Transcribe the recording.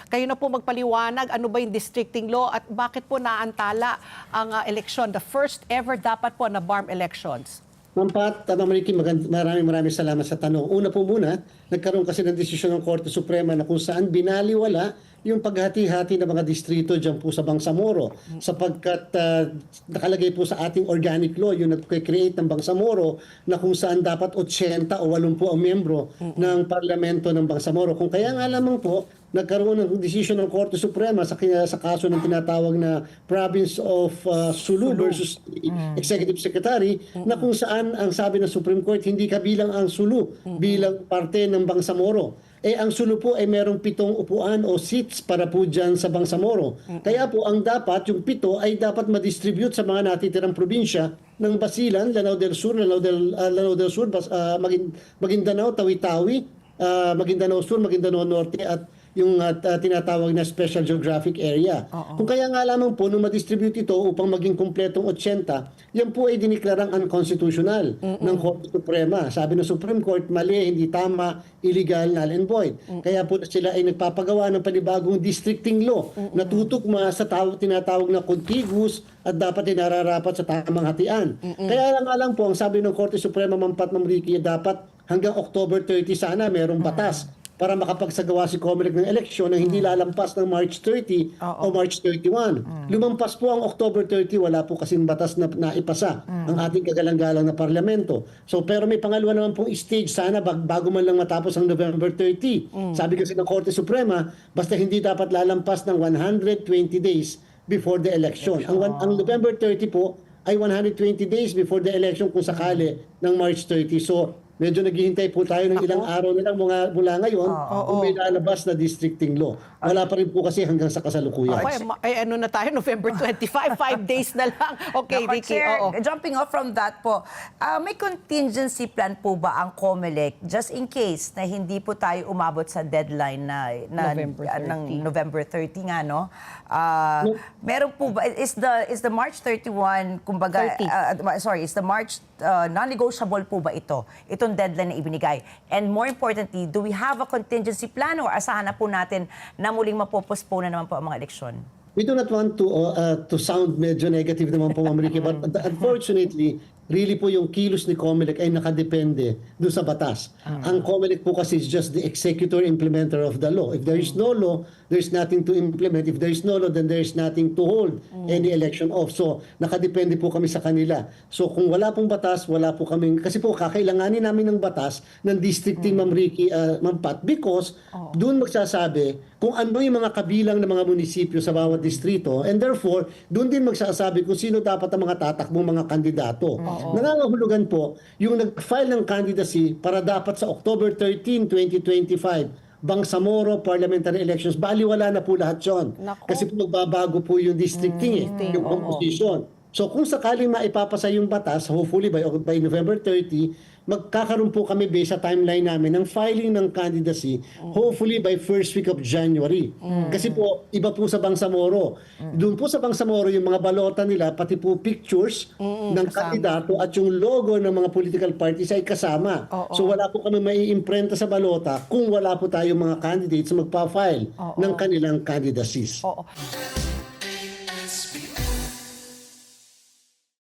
Kayo na po magpaliwanag, ano ba yung districting law at bakit po naantala ang eleksyon? The first ever dapat po na BARM elections. Ma'am Pat, Ma'am Ricky, maraming salamat sa tanong. Una po muna, nagkaroon kasi ng desisyon ng Korte Suprema na kung saan binaliwala yung paghati-hati ng mga distrito dyan po sa Bangsamoro sapagkat nakalagay po sa ating organic law yung nag-create ng Bangsamoro na kung saan dapat 80 o 80 ang membro ng parlamento ng Bangsamoro. Kung kaya nga lamang po, nagkaroon ng desisyon ng Korte Suprema sa kaso ng tinatawag na Province of Sulu versus Executive Secretary na kung saan ang sabi ng Supreme Court hindi kabilang ang Sulu bilang parte ng Bangsamoro. Ang Sulu po ay merong 7 upuan o seats para po dyan sa Bangsamoro. Kaya po ang dapat, yung 7 ay dapat ma-distribute sa mga natitirang probinsya ng Basilan, Lanao del Sur, Maguindanao, Tawi-Tawi, Maguindanao Sur, Maguindanao Norte at yung tinatawag na Special Geographic Area. Kung kaya nga lamang po, nung ma-distribute ito upang maging kumpletong 80, yan po ay diniklarang unconstitutional ng Korte Suprema. Sabi ng Supreme Court, mali, hindi tama, illegal, null and void. Kaya po sila ay nagpapagawa ng panibagong districting law na tutugma sa tinatawag na contiguous at dapat ay nararapat sa tamang hatian. Kaya lang po, ang sabi ng Korte Suprema, Ma'am Pat, Ma'am Ricky, dapat hanggang October 30 sana merong batas para makapagsagawa si COMELEC ng eleksyon na hindi lalampas ng March 30 o March 31. Lumampas po ang October 30, wala po kasing batas na naipasa ang ating kagalang-galang na parlamento. So pero may pangalawa naman pong stage sana bago man lang matapos ang November 30. Sabi kasi ng Korte Suprema, basta hindi dapat lalampas ng 120 days before the election. Ang November 30 po ay 120 days before the election kung sakali ng March 30. So medyo naghihintay po tayo ng ilang araw na lang mula ngayon kung may lalabas na districting law. Wala pa rin po kasi hanggang sa kasalukuyan. Ano na tayo, November 25, 5 days na lang. Okay, Ricky. Jumping off from that po, may contingency plan po ba ang COMELEC just in case na hindi po tayo umabot sa deadline ng November 30 nga, no? Meron po ba, is the March 31, kumbaga, is the March non-negotiable po ba itong deadline na ibinigay? And more importantly, do we have a contingency plan or asahan na po natin na muling mapopostpone na naman po ang mga eleksyon? We do not want to sound medyo negative naman po, Ma'am Ricky, but unfortunately, really po yung kilos ni COMELEC ay nakadepende doon sa batas. Ang COMELEC po kasi is just the executor implementer of the law. If there is no law, there is nothing to implement. If there is no law, then there is nothing to hold any election off. So, nakadepende po kami sa kanila. So, kung wala pong batas, wala po kaming, kasi po kakailanganin namin ng batas ng districting, Ma'am Ricky, Ma'am Pat, because doon magsasabi kung ano yung mga kabilang ng mga munisipyo sa bawat distrito, and therefore, doon din magsasabi kung sino dapat ang mga tatakbong mga kandidato. Nangangahulugan po yung nag-file ng candidacy para dapat sa October 13, 2025, Bangsamoro parliamentary elections, baliwala na po lahat yun. Kasi po magbabago po yung districting, yung composition. So kung sakaling maipapasa yung batas, hopefully by November 30, magkakaroon po kami based sa timeline namin ng filing ng candidacy, hopefully by first week of January. Kasi po, iba po sa Bangsamoro. Doon po sa Bangsamoro, yung mga balota nila, pati po pictures ng kandidato at yung logo ng mga political parties ay kasama. So wala po kami maiimprenta sa balota kung wala po tayong mga candidates na magpa-file ng kanilang candidacies.